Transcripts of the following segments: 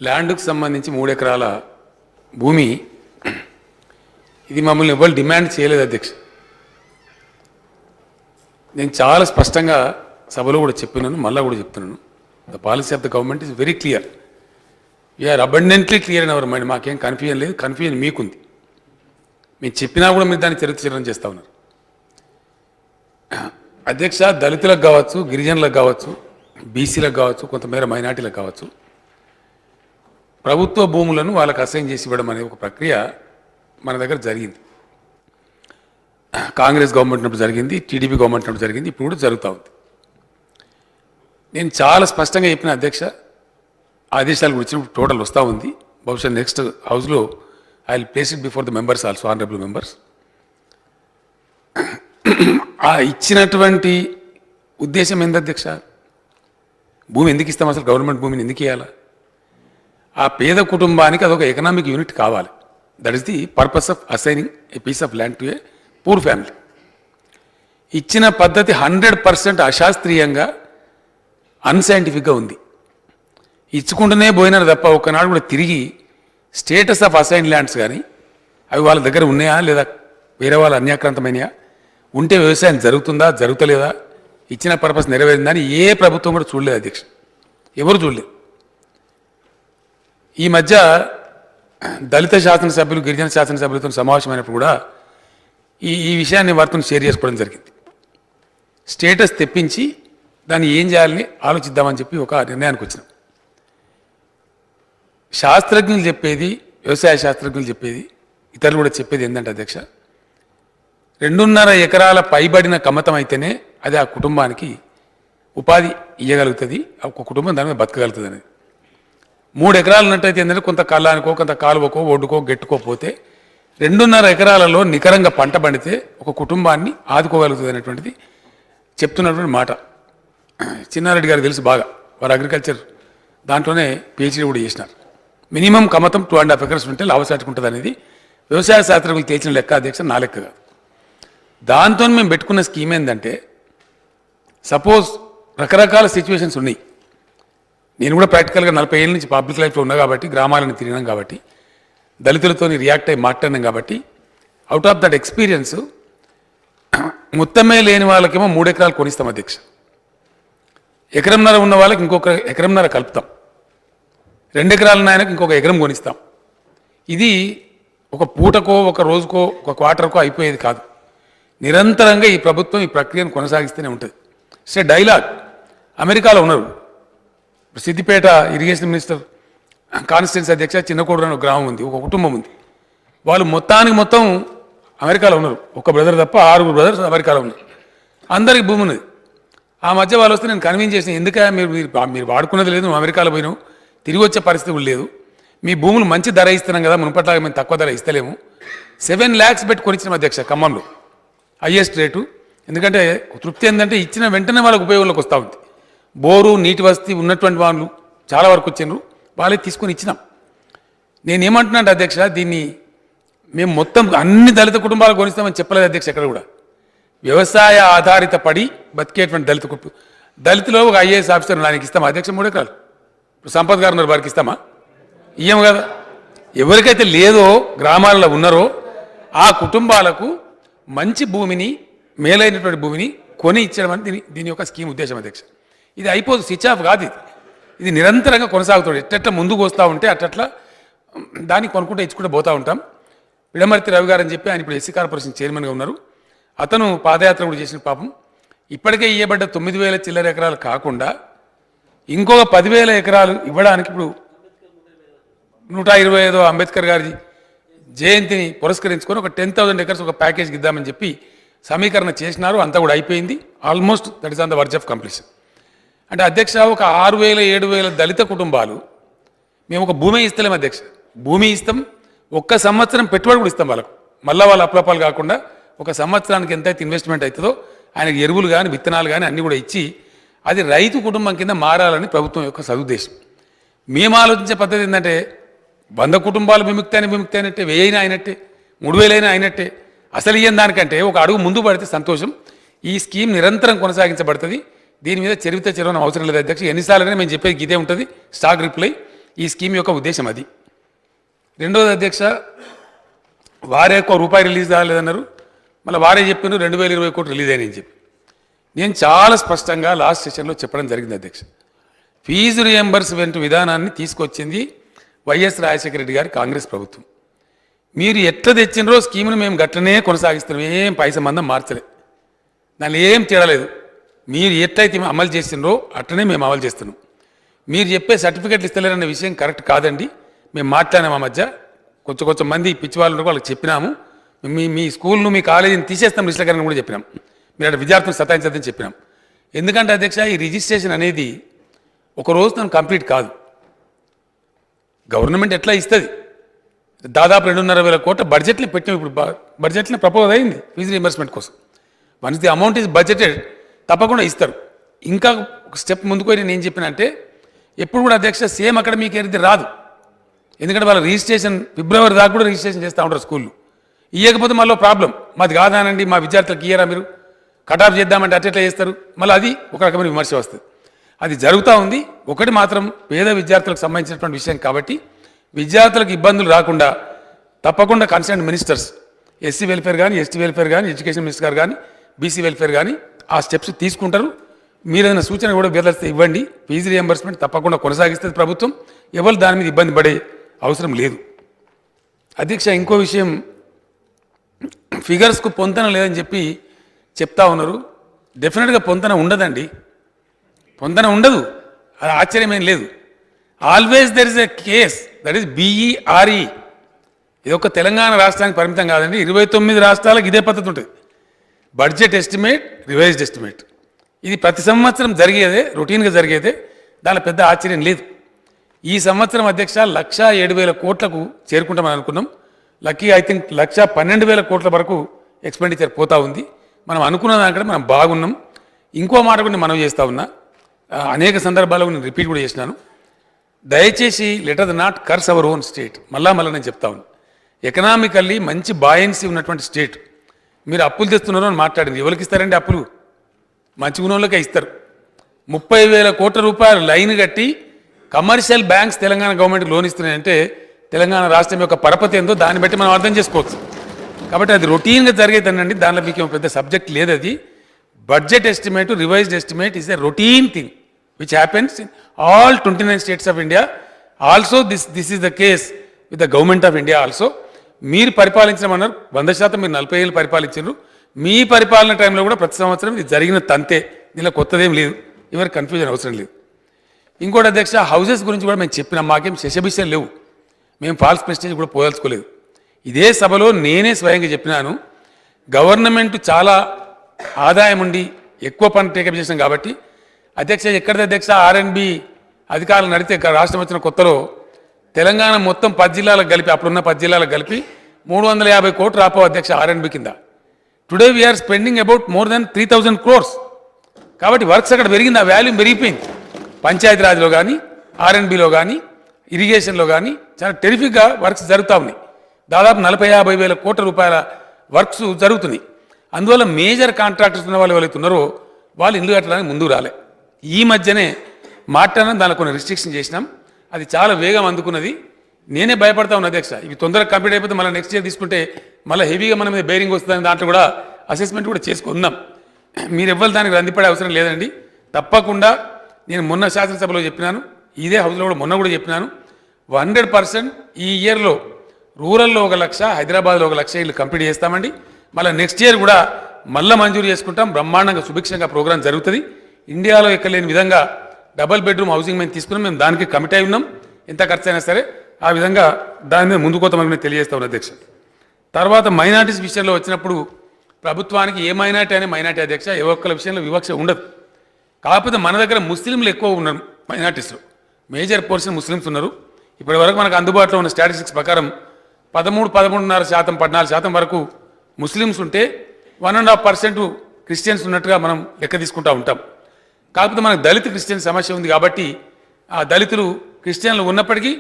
ల్యాండ్కు సంబంధించి 3 ఎకరాల భూమి ఇది మమ్మల్ని ఎవరు డిమాండ్ చేయలేదు అధ్యక్ష. నేను చాలా స్పష్టంగా సభలో కూడా చెప్పినాను, మళ్ళీ కూడా చెప్తున్నాను. The policy of the government is very clear. We are abundantly clear in our mind. మాకేం కన్ఫ్యూజన్ లేదు, కన్ఫ్యూజన్ మీకుంది. మీరు చెప్పినా కూడా మీరు దాన్ని చరిత్ర చేస్తూ ఉన్నారు. అధ్యక్ష, దళితులకు కావచ్చు, గిరిజనులకు కావచ్చు, బీసీలకు కావచ్చు, కొంతమేర మైనార్టీలకు కావచ్చు, ప్రభుత్వ భూములను వాళ్ళకి అసైన్ చేసి ఇవ్వడం అనే ఒక ప్రక్రియ మన దగ్గర జరిగింది. కాంగ్రెస్ గవర్నమెంట్ ఉన్నప్పుడు జరిగింది, టీడీపీ గవర్నమెంట్ ఉన్నప్పుడు జరిగింది, ఇప్పుడు కూడా జరుగుతూ ఉంది. నేను చాలా స్పష్టంగా చెప్పిన అధ్యక్ష, ఆదేశాల గురించి టోటల్ వస్తూ ఉంది. బహుశా నెక్స్ట్ హౌస్లో I will place it before the members also, honourable members. ఆ ఇచ్చినటువంటి ఉద్దేశం ఏంది అధ్యక్ష? భూమి ఎందుకు ఇస్తాం అసలు? గవర్నమెంట్ భూమిని ఎందుకు ఇవ్వాలా? ఆ పేద కుటుంబానికి అదొక ఎకనామిక్ యూనిట్ కావాలి. That is the purpose of assigning a piece of land to a poor family. ఇచ్చిన పద్ధతి 100% అశాస్త్రీయంగా, అన్సైంటిఫిక్గా ఉంది. ఇచ్చుకుంటూనే పోయినారు తప్ప ఒక్కనాడు కూడా తిరిగి స్టేటస్ ఆఫ్ అసైన్ ల్యాండ్స్ కానీ అవి వాళ్ళ దగ్గర ఉన్నాయా లేదా వేరే వాళ్ళ అన్యాక్రాంతమైనయా, ఉంటే వ్యవసాయం జరుగుతుందా జరుగుతలేదా, ఇచ్చిన పర్పస్ నెరవేరిందని ఏ ప్రభుత్వం కూడా చూడలేదు అధ్యక్ష, ఎవరు చూడలేదు. ఈ మధ్య దళిత శాసనసభ్యులు, గిరిజన శాసనసభ్యులతో సమావేశమైనప్పుడు కూడా ఈ విషయాన్ని వారితో షేర్ చేసుకోవడం జరిగింది. స్టేటస్ తెప్పించి దాన్ని ఏం చేయాలని ఆలోచిద్దామని చెప్పి ఒక నిర్ణయానికి వచ్చినాం. శాస్త్రజ్ఞులు చెప్పేది, వ్యవసాయ శాస్త్రజ్ఞులు చెప్పేది, ఇతరులు కూడా చెప్పేది ఏంటంటే అధ్యక్ష, 2.5 ఎకరాల పైబడిన కమ్మతం అయితేనే అది ఆ కుటుంబానికి ఉపాధి ఇవ్వగలుగుతుంది, ఒక కుటుంబం దాని మీద బతకగలుగుతుంది అనేది. 3 ఎకరాలు ఉన్నట్టయితే ఏంటంటే కొంత కళ్ళానికో, కొంత కాలువకో, ఒడ్డుకో, గెట్టుకోపోతే 2.5 ఎకరాలలో నికరంగా పంట పండితే ఒక కుటుంబాన్ని ఆదుకోగలుగుతుంది అనేటువంటిది చెప్తున్నటువంటి మాట. చిన్నారెడ్డి గారు తెలుసు బాగా, వారు అగ్రికల్చర్ దాంట్లోనే పిహెచ్డీ కూడా చేసినారు. మినిమం కమతం 2.5 ఎకర్స్ ఉంటే లాభసాటికి ఉంటుంది అనేది వ్యవసాయ శాస్త్రజ్ఞులు తేల్చిన లెక్క అధ్యక్ష, నా లెక్క కాదు. దాంతో మేము పెట్టుకున్న స్కీమ్ ఏంటంటే, సపోజ్ రకరకాల సిచ్యువేషన్స్ ఉన్నాయి. నేను కూడా ప్రాక్టికల్గా 40 ఏళ్ళ నుంచి పబ్లిక్ లైఫ్లో ఉన్నా కాబట్టి, గ్రామాలను తిరిగినాం కాబట్టి, దళితులతో రియాక్ట్ అయ్యి మాట్లాడినాం కాబట్టి, అవుట్ ఆఫ్ దట్ ఎక్స్పీరియన్స్ మొత్తమే లేని వాళ్ళకేమో 3 ఎకరాలు కొనిస్తాం అధ్యక్ష. ఎకరంన్నర ఉన్న వాళ్ళకి ఇంకొక ఎకరంన్నర కలుపుతాం. 2 ఎకరాల నాయనకు ఇంకొక ఎకరం కొనిస్తాం. ఇది ఒక పూటకో, ఒక రోజుకో, ఒక క్వార్టర్కో అయిపోయేది కాదు. నిరంతరంగా ఈ ప్రభుత్వం ఈ ప్రక్రియను కొనసాగిస్తూనే ఉంటుంది. It's a dialogue. అమెరికాలో ఉన్నారు, సిద్దిపేట ఇరిగేషన్ మినిస్టర్ కాన్స్టిట్యున్సీ అధ్యక్ష, చిన్నకోడూరు అనే గ్రామం ఉంది, ఒక కుటుంబం ఉంది. వాళ్ళు మొత్తం అమెరికాలో ఉన్నారు. ఒక బ్రదర్ తప్ప 6 బ్రదర్స్ అమెరికాలో ఉన్నారు. అందరికి భూమి ఉన్నది. ఆ మధ్య వాళ్ళు వస్తే నేను కన్విన్స్ చేసిన, ఎందుక మీరు వాడుకున్నది లేదు, నువ్వు అమెరికాలో పోయినావు, తిరిగి వచ్చే పరిస్థితి కూడా లేదు, మీ భూములు మంచి ధర ఇస్తున్నాం కదా, మునుపట్లాగా మేము తక్కువ ధర ఇస్తలేము. 7 lakhs పెట్టి కొనిచ్చిన అధ్యక్ష ఖమ్మంలో, హయ్యెస్ట్ రేటు. ఎందుకంటే తృప్తి ఏంటంటే ఇచ్చిన వెంటనే వాళ్ళకి ఉపయోగంలోకి వస్తూ ఉంది. బోరు, నీటి వసతి ఉన్నటువంటి వాళ్ళు చాలా వరకు వచ్చినారు, వాళ్ళే తీసుకొని ఇచ్చినాం. నేనేమంటున్నాను అధ్యక్ష, దీన్ని మేము మొత్తం అన్ని దళిత కుటుంబాలకు కొనిస్తామని చెప్పలేదు అధ్యక్ష. ఎక్కడ కూడా వ్యవసాయ ఆధారిత పడి బతికేటువంటి దళితులో ఒక ఐఏఎస్ ఆఫీసర్ ఆయనకి ఇస్తామా అధ్యక్ష 3 ఎకరాలు? సంపత్ గారు ఉన్నారు, వారికి ఇస్తామా? ఇయ్యం కదా. ఎవరికైతే లేదో, గ్రామాలలో ఉన్నారో ఆ కుటుంబాలకు మంచి భూమిని, మేలైనటువంటి భూమిని కొని ఇచ్చడం అని దీని యొక్క స్కీమ్ ఉద్దేశం అధ్యక్ష. ఇది అయిపోదు, స్విచ్ ఆఫ్ కాదు. ఇది నిరంతరంగా కొనసాగుతుంది. ఎట్లా ముందుకు వస్తూ ఉంటే అట్లా దాన్ని కొనుక్కుంటే ఇచ్చుకుంటూ పోతూ ఉంటాం. విడమర్తి రవి గారు అని చెప్పి ఆయన ఇప్పుడు ఎస్సీ కార్పొరేషన్ చైర్మన్గా ఉన్నారు. అతను పాదయాత్ర కూడా చేసిన పాపం. ఇప్పటికే ఇవ్వబడ్డ 9,000 చిల్లర ఎకరాలు కాకుండా ఇంకొక 10,000 ఎకరాలు ఇవ్వడానికి ఇప్పుడు 125వ అంబేద్కర్ గారి జయంతిని పురస్కరించుకొని ఒక 10,000 acres ఒక ప్యాకేజ్కి ఇద్దామని చెప్పి సమీకరణ చేసినారు. అంతా కూడా అయిపోయింది. Almost that is on the verge of completion. అంటే అధ్యక్ష, ఒక 6,000 7,000 దళిత కుటుంబాలు మేము ఒక భూమి ఇస్తలేము అధ్యక్ష. భూమి ఇస్తాం, 1 సంవత్సరం పెట్టుబడి కూడా ఇస్తాం వాళ్ళకు. మళ్ళీ వాళ్ళు అప్లపాలు కాకుండా 1 సంవత్సరానికి ఎంతైతే ఇన్వెస్ట్మెంట్ అవుతుందో ఆయనకు ఎరువులు కానీ, విత్తనాలు కానీ అన్నీ కూడా ఇచ్చి అది రైతు కుటుంబం కింద మారాలని ప్రభుత్వం యొక్క సదుద్దేశం. మేము ఆలోచించే పద్ధతి ఏంటంటే, 100 కుటుంబాలు విముక్తి అయినట్టే, 1000 అయినట్టే, 3,000 అయినట్టే. అసలు ఇయ్యని దానికంటే ఒక అడుగు ముందు పడితే సంతోషం. ఈ స్కీమ్ నిరంతరం కొనసాగించబడుతుంది. దీని మీద చరిత్ర అవసరం లేదు అధ్యక్ష. ఎన్నిసార్లు మేము చెప్పేది ఇదే ఉంటుంది. స్టాక్ రిప్లై ఈ స్కీమ్ యొక్క ఉద్దేశం అది. రెండోది అధ్యక్ష, వారే ఒక్క రూపాయి రిలీజ్ కాలేదన్నారు, మళ్ళీ వారే చెప్పినారు 2020 కోట్లు రిలీజ్ అయినాయని చెప్పి. నేను చాలా స్పష్టంగా లాస్ట్ సెషన్లో చెప్పడం జరిగింది అధ్యక్ష. ఫీజు రియంబర్స్మెంట్ విధానాన్ని తీసుకొచ్చింది వైఎస్ రాజశేఖర రెడ్డి గారి కాంగ్రెస్ ప్రభుత్వం. మీరు ఎట్లా తెచ్చినరో స్కీమును మేము గట్లనే కొనసాగిస్తున్నాం, ఏం పైసా మందం మార్చలే, దానిలో ఏం తేడలేదు. మీరు ఎట్లయితే అమలు చేసినరో అట్లనే మేము అమలు చేస్తున్నాం. మీరు చెప్పే సర్టిఫికెట్లు ఇస్తలేరన్న విషయం కరెక్ట్ కాదండి. మేము మాట్లాడినాం మా మధ్య, కొంచెం మంది పిచ్చి వాళ్ళు వాళ్ళకి చెప్పినాము, మీ స్కూల్ను మీ కాలేజీని తీసేస్తాం రిజిస్టర్ కూడా చెప్పినాం, మీరు అక్కడ విద్యార్థులు సతాయించద్దని చెప్పినాం. ఎందుకంటే అధ్యక్ష, ఈ రిజిస్ట్రేషన్ అనేది ఒక రోజు తను కంప్లీట్ కాదు. గవర్నమెంట్ ఎట్లా ఇస్తుంది, దాదాపు 2.5 కోట్ల బడ్జెట్లు పెట్టాం. ఇప్పుడు బడ్జెట్ని ప్రపోజ్ అయింది ఫీజు రీయింబర్స్మెంట్ కోసం. Once the amount is budgeted తప్పకుండా ఇస్తారు. ఇంకా ఒక స్టెప్ ముందుకు పోయి నేను ఏం చెప్పిన అంటే, ఎప్పుడు కూడా అధ్యక్ష సేమ్ అకాడమిక్ ఇయర్ ఇది రాదు. ఎందుకంటే వాళ్ళ రిజిస్ట్రేషన్ ఫిబ్రవరి దాకా కూడా రిజిస్ట్రేషన్ చేస్తూ ఉంటారు స్కూళ్ళు. ఇవ్వకపోతే మళ్ళీ ప్రాబ్లం, మాది కాదానండి మా విద్యార్థులకు ఇయ్యరా మీరు, కటాఫ్ చేద్దామంటే అట్లా చేస్తారు, మళ్ళీ అది ఒక రకమైన విమర్శ వస్తుంది. అది జరుగుతూ ఉంది. ఒకటి మాత్రం పేద విద్యార్థులకు సంబంధించినటువంటి విషయం కాబట్టి విద్యార్థులకు ఇబ్బందులు రాకుండా తప్పకుండా కన్సర్న్ మినిస్టర్స్, ఎస్సీ వెల్ఫేర్ కానీ, ఎస్టీ వెల్ఫేర్ కానీ, ఎడ్యుకేషన్ మినిస్టర్ గారు కానీ, బీసీ వెల్ఫేర్ కానీ ఆ స్టెప్స్ తీసుకుంటారు. మీరైనా సూచన కూడా బెదలిస్తే ఇవ్వండి. ఫీజు రియంబర్స్మెంట్ తప్పకుండా కొనసాగిస్తుంది ప్రభుత్వం. ఎవరు దాని మీద ఇబ్బంది పడే అవసరం లేదు. అధ్యక్ష, ఇంకో విషయం, ఫిగర్స్కు పొంతన లేదని చెప్పి చెప్తా ఉన్నారు. డెఫినెట్గా పొంతన ఉండదండి, పొంతన ఉండదు, అది ఆశ్చర్యమేం లేదు. Always there is a case, that is BERE. ఇది ఒక తెలంగాణ రాష్ట్రానికి పరిమితం కాదండి, 29 రాష్ట్రాలకు ఇదే పద్ధతి ఉంటుంది. బడ్జెట్ ఎస్టిమేట్, రివైజ్డ్ ఎస్టిమేట్, ఇది ప్రతి సంవత్సరం జరిగేదే, రొటీన్గా జరిగేదే, దానిలో పెద్ద ఆశ్చర్యం లేదు. ఈ సంవత్సరం అధ్యక్ష 1,07,000 కోట్లకు చేరుకుంటామని అనుకున్నాం. లక్కీ ఐ థింక్ 1,12,000 కోట్ల వరకు ఎక్స్పెండిచర్ పోతా ఉంది. మనం అనుకున్న దానికంటే మనం బాగున్నాం. ఇంకో మాట కూడా నేను మనవి చేస్తా ఉన్నా, అనేక సందర్భాల్లో నేను రిపీట్ కూడా చేసినాను. దయచేసి let us not curse our own state. మళ్ళా నేను చెప్తా ఉన్నాను, ఎకనామికల్లీ మంచి బాయన్సీ ఉన్నటువంటి స్టేట్. మీరు అప్పులు తెస్తున్నారు అని మాట్లాడింది, ఎవరికి ఇస్తారండి అప్పులు? మంచి గుణంలోకే ఇస్తారు. 30,000 కోట్ల రూపాయలు లైన్ కట్టి commercial banks Telangana government loan ఇస్తున్నాయంటే తెలంగాణ రాష్ట్రం యొక్క పరపతి ఏందో దాన్ని బట్టి మనం అర్థం చేసుకోవచ్చు. కాబట్టి అది రొటీన్గా జరిగేదనండి, దానిలో మీకు పెద్ద సబ్జెక్ట్ లేదు. అది budget estimate, revised estimate is a routine thing which happens in all 29 states of India. Also this is the case with the government of India also. మీరు పరిపాలించమన్నారు, 100% మీరు 40 ఏళ్ళు పరిపాలించారు. మీ పరిపాలన టైంలో కూడా ప్రతి సంవత్సరం ఇది జరిగిన తంతే, దీనిలో కొత్తదేం లేదు, ఎవరికి కన్ఫ్యూజన్ అవసరం లేదు. ఇంకోటి అధ్యక్ష, హౌసెస్ గురించి కూడా మేము చెప్పినాం, మాకేం శశబిషయం లేవు, మేము ఫాల్స్ ప్రెస్టేజ్ కూడా పోదలుచుకోలేదు. ఇదే సభలో నేనే స్వయంగా చెప్పినాను, గవర్నమెంట్ చాలా ఆదాయం ఉండి ఎక్కువ పన్ను టేకప్ చేసినాం కాబట్టి అధ్యక్ష, ఎక్కడిది అధ్యక్ష R&B అధికారులు నడితే రాష్ట్రం వచ్చిన కొత్తలో తెలంగాణ మొత్తం 10 జిల్లాలకు కలిపి, అప్పుడున్న 10 జిల్లాలకు కలిపి 350 కోట్లు రాపో అధ్యక్ష R&B కింద. Today we are spending about more than 3,000 crores. కాబట్టి వర్క్స్ అక్కడ పెరిగింది, ఆ వాల్యూమ్ పెరిగిపోయింది. పంచాయతీరాజ్లో కానీ, R&Bలో కానీ, ఇరిగేషన్లో కానీ చాలా టెరిఫిక్గా వర్క్స్ జరుగుతూ ఉన్నాయి. దాదాపు 40-50 వేల కోట్ల రూపాయల వర్క్స్ జరుగుతున్నాయి. అందువల్ల మేజర్ కాంట్రాక్టర్స్ ఉన్న వాళ్ళు ఎవరైతే ఉన్నారో వాళ్ళు ఇల్లు కట్టడానికి ముందుకు రాలే. ఈ మధ్యనే మాట్లాడడం, దానిలో కొన్ని రిస్ట్రిక్షన్ చేసినాం, అది చాలా వేగం అందుకున్నది. నేనే భయపడతా ఉన్నా అధ్యక్ష, ఇవి తొందరగా కంప్లీట్ అయిపోతే మళ్ళీ నెక్స్ట్ ఇయర్ తీసుకుంటే మళ్ళీ హెవీగా మన మీద బేరింగ్ వస్తుందని దాంట్లో కూడా అసెస్మెంట్ కూడా చేసుకుందాం. మీరు ఎవ్వరు దానికి రందిపడే అవసరం లేదండి. తప్పకుండా నేను మొన్న శాసనసభలో చెప్పినాను, ఇదే హౌస్లో కూడా మొన్న కూడా చెప్పినాను, 100% ఈ ఇయర్లో రూరల్లో 1 లక్ష, హైదరాబాద్లో 1 లక్ష ఇల్లు కంప్లీట్ చేస్తామండి. మళ్ళీ నెక్స్ట్ ఇయర్ కూడా మళ్ళీ మంజూరు చేసుకుంటాం. బ్రహ్మాండంగా సుభిక్షంగా ప్రోగ్రాం జరుగుతుంది. ఇండియాలో ఎక్కలేని విధంగా డబుల్ బెడ్రూమ్ హౌసింగ్ మేము తీసుకున్నాం, మేము దానికి కమిట్ అయి ఉన్నాం. ఎంత ఖర్చు అయినా సరే ఆ విధంగా దాని మీద ముందుకు పోతామని నేను తెలియజేస్తా ఉన్నాను అధ్యక్ష. తర్వాత మైనార్టీస్ విషయంలో వచ్చినప్పుడు ప్రభుత్వానికి ఏ మైనార్టీ అనే మైనార్టీ అధ్యక్ష, ఏ ఒక్కల విషయంలో వివక్ష ఉండదు. కాకపోతే మన దగ్గర ముస్లింలు ఎక్కువ ఉన్నారు మైనార్టీస్లో, మేజర్ పోర్షన్ ముస్లిమ్స్ ఉన్నారు. ఇప్పటి వరకు మనకు అందుబాటులో ఉన్న స్టాటిస్టిక్స్ ప్రకారం 13-13.5%, 14% వరకు ముస్లిమ్స్ ఉంటే 1.5% క్రిస్టియన్స్ ఉన్నట్టుగా మనం లెక్క తీసుకుంటూ ఉంటాం. కాకపోతే మనకు దళిత క్రిస్టియన్ సమస్య ఉంది కాబట్టి ఆ దళితులు క్రిస్టియన్లు ఉన్నప్పటికీ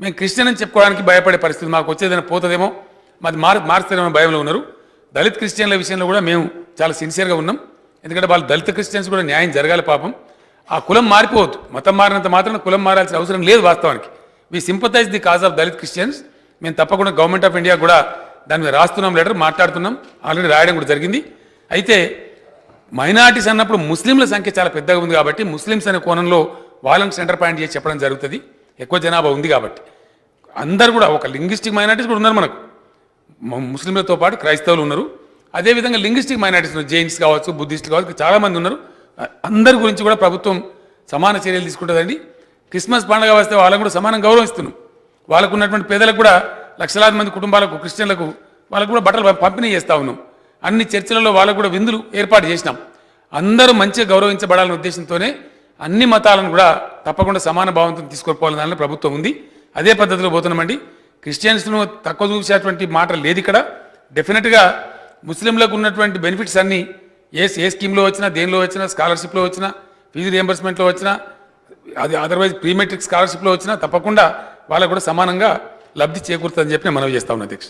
మేము క్రిస్టియన్ అని చెప్పుకోవడానికి భయపడే పరిస్థితి, మాకు వచ్చేదైనా పోతుందేమో, మాది మారుస్తారేమో భయంలో ఉన్నారు. దళిత క్రిస్టియన్ల విషయంలో కూడా మేము చాలా సిన్సియర్గా ఉన్నాం. ఎందుకంటే వాళ్ళు దళిత క్రిస్టియన్స్ కూడా న్యాయం జరగాలి పాపం. ఆ కులం మారిపోవద్దు, మతం మారినంత మాత్రం కులం మారాల్సిన అవసరం లేదు వాస్తవానికి. We sympathize the cause of Dalit Christians. మేము తప్పకుండా గవర్నమెంట్ ఆఫ్ ఇండియా కూడా దాని మీద రాస్తున్నాం, లెటర్ మాట్లాడుతున్నాం, ఆల్రెడీ రాయడం కూడా జరిగింది. అయితే మైనారిటీస్ అన్నప్పుడు ముస్లింల సంఖ్య చాలా పెద్దగా ఉంది కాబట్టి ముస్లిమ్స్ అనే కోణంలో వాళ్ళని సెంటర్ పాయింట్ చేసి చెప్పడం జరుగుతుంది. ఎక్కువ జనాభా ఉంది కాబట్టి అందరు కూడా ఒక లింగ్విస్టిక్ మైనారిటీస్ కూడా ఉన్నారు మనకు, ముస్లింలతో పాటు క్రైస్తవులు ఉన్నారు. అదేవిధంగా లింగ్విస్టిక్ మైనారిటీస్ ఉన్నారు, జైన్స్ కావచ్చు, బుద్ధిస్టులు కావచ్చు, చాలామంది ఉన్నారు. అందరి గురించి కూడా ప్రభుత్వం సమాన చర్యలు తీసుకుంటుందండి. క్రిస్మస్ పండుగ వస్తే వాళ్ళకు కూడా సమానం గౌరవిస్తున్నాం. వాళ్ళకు ఉన్నటువంటి పేదలకు కూడా లక్షలాది మంది కుటుంబాలకు, క్రిస్టియన్లకు వాళ్ళకు కూడా బట్టలు పంపిణీ చేస్తూ ఉన్నాం. అన్ని చర్చిలలో వాళ్ళకు కూడా విందులు ఏర్పాటు చేసినాం. అందరూ మంచిగా గౌరవించబడాలనే ఉద్దేశంతోనే అన్ని మతాలను కూడా తప్పకుండా సమాన భావంతో తీసుకుపోవాలని ప్రభుత్వం ఉంది. అదే పద్ధతిలో పోతున్నామండి. క్రిస్టియన్స్ను తక్కువ చూసేటువంటి మాట లేదు ఇక్కడ. డెఫినెట్గా ముస్లింలకు ఉన్నటువంటి బెనిఫిట్స్ అన్నీ ఏ స్కీమ్లో వచ్చినా, దేనిలో వచ్చినా, స్కాలర్షిప్లో వచ్చినా, ఫీజు రియంబర్స్మెంట్లో వచ్చినా, అది అదర్వైజ్ ప్రీ మెట్రిక్ స్కాలర్షిప్లో వచ్చినా తప్పకుండా వాళ్ళకు కూడా సమానంగా లబ్ధి చేకూరుతుందని చెప్పి నేను మనవి చేస్తా ఉన్నా అధ్యక్ష.